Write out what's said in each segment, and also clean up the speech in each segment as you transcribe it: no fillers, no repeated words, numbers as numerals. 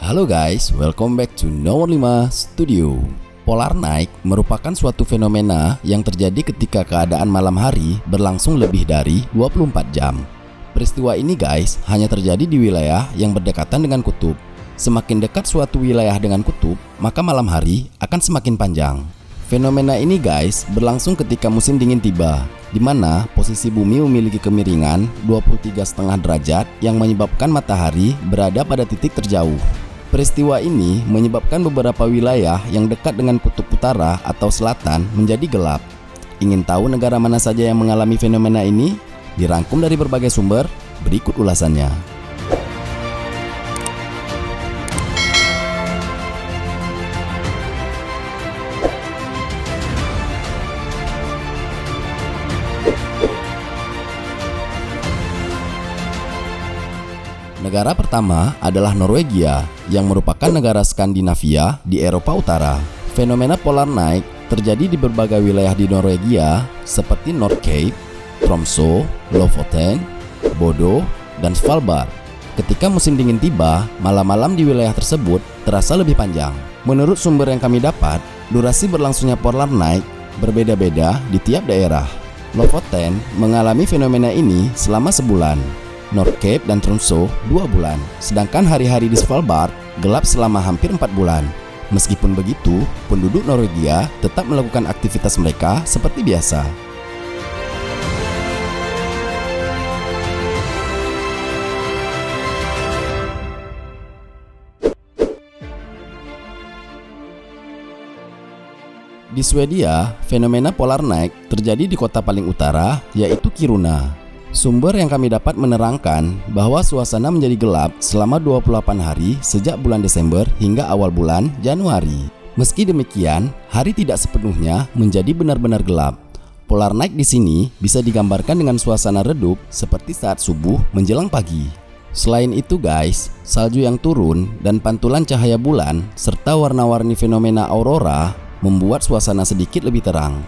Halo guys, welcome back to Nomor 5 Studio. Polar night merupakan suatu fenomena yang terjadi ketika keadaan malam hari berlangsung lebih dari 24 jam. Peristiwa ini guys hanya terjadi di wilayah yang berdekatan dengan kutub. Semakin dekat suatu wilayah dengan kutub, maka malam hari akan semakin panjang. Fenomena ini guys berlangsung ketika musim dingin tiba, di mana posisi bumi memiliki kemiringan 23,5 derajat yang menyebabkan matahari berada pada titik terjauh. Peristiwa ini menyebabkan beberapa wilayah yang dekat dengan kutub utara atau selatan menjadi gelap. Ingin tahu negara mana saja yang mengalami fenomena ini? Dirangkum dari berbagai sumber, berikut ulasannya. Negara pertama adalah Norwegia, yang merupakan negara Skandinavia di Eropa Utara. Fenomena polar night terjadi di berbagai wilayah di Norwegia seperti North Cape, Tromsø, Lofoten, Bodø, dan Svalbard. Ketika musim dingin tiba, malam-malam di wilayah tersebut terasa lebih panjang. Menurut sumber yang kami dapat, durasi berlangsungnya polar night berbeda-beda di tiap daerah. Lofoten mengalami fenomena ini selama sebulan. North Cape dan Tromsø 2 bulan, sedangkan hari-hari di Svalbard gelap selama hampir 4 bulan. Meskipun begitu, penduduk Norwegia tetap melakukan aktivitas mereka seperti biasa. Di Swedia, fenomena polar night terjadi di kota paling utara, yaitu Kiruna. Sumber yang kami dapat menerangkan bahwa suasana menjadi gelap selama 28 hari sejak bulan Desember hingga awal bulan Januari. Meski demikian, hari tidak sepenuhnya menjadi benar-benar gelap. Polar night di sini bisa digambarkan dengan suasana redup seperti saat subuh menjelang pagi. Selain itu guys, salju yang turun dan pantulan cahaya bulan serta warna-warni fenomena aurora membuat suasana sedikit lebih terang.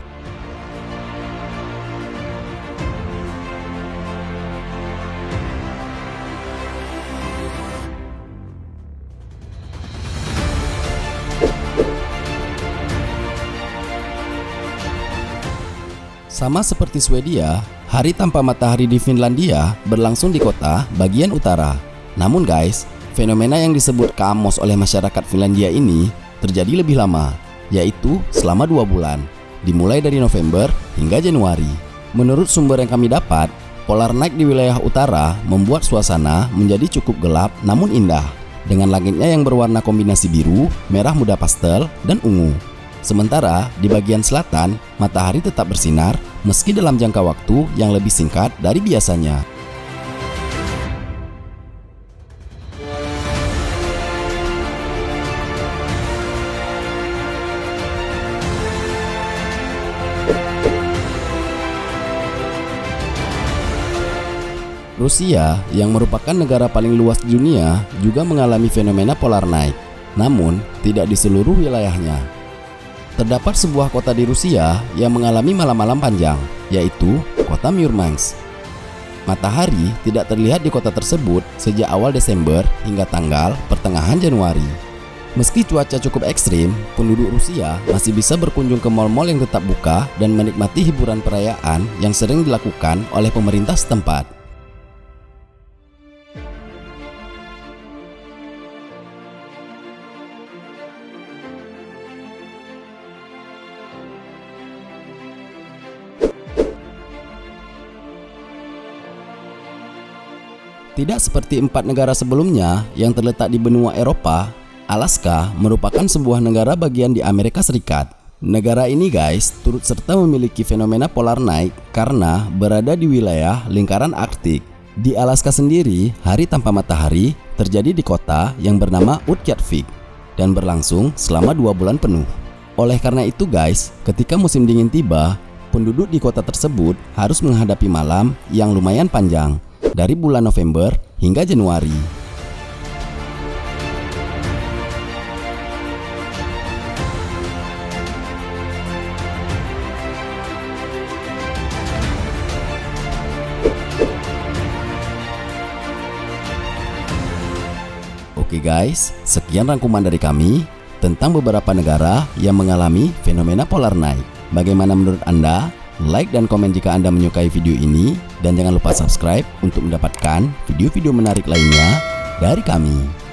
Sama seperti Swedia, hari tanpa matahari di Finlandia berlangsung di kota bagian utara. Namun guys, fenomena yang disebut Kaamos oleh masyarakat Finlandia ini terjadi lebih lama, yaitu selama 2 bulan, dimulai dari November hingga Januari. Menurut sumber yang kami dapat, polar night di wilayah utara membuat suasana menjadi cukup gelap namun indah, dengan langitnya yang berwarna kombinasi biru, merah muda pastel, dan ungu. Sementara di bagian selatan, matahari tetap bersinar meski dalam jangka waktu yang lebih singkat dari biasanya. Rusia, yang merupakan negara paling luas di dunia, juga mengalami fenomena polar night, namun tidak di seluruh wilayahnya. Terdapat sebuah kota di Rusia yang mengalami malam-malam panjang, yaitu kota Murmansk. Matahari tidak terlihat di kota tersebut sejak awal Desember hingga tanggal pertengahan Januari. Meski cuaca cukup ekstrim, penduduk Rusia masih bisa berkunjung ke mal-mal yang tetap buka dan menikmati hiburan perayaan yang sering dilakukan oleh pemerintah setempat. Tidak seperti 4 negara sebelumnya yang terletak di benua Eropa, Alaska merupakan sebuah negara bagian di Amerika Serikat. Negara ini guys turut serta memiliki fenomena polar night karena berada di wilayah lingkaran Arktik. Di Alaska sendiri, hari tanpa matahari terjadi di kota yang bernama Utqiagvik dan berlangsung selama 2 bulan penuh. Oleh karena itu guys, ketika musim dingin tiba, penduduk di kota tersebut harus menghadapi malam yang lumayan panjang, dari bulan November hingga Januari. Oke guys, sekian rangkuman dari kami tentang beberapa negara yang mengalami fenomena polar night. Bagaimana menurut Anda? Like dan komen jika Anda menyukai video ini, dan jangan lupa subscribe untuk mendapatkan video-video menarik lainnya dari kami.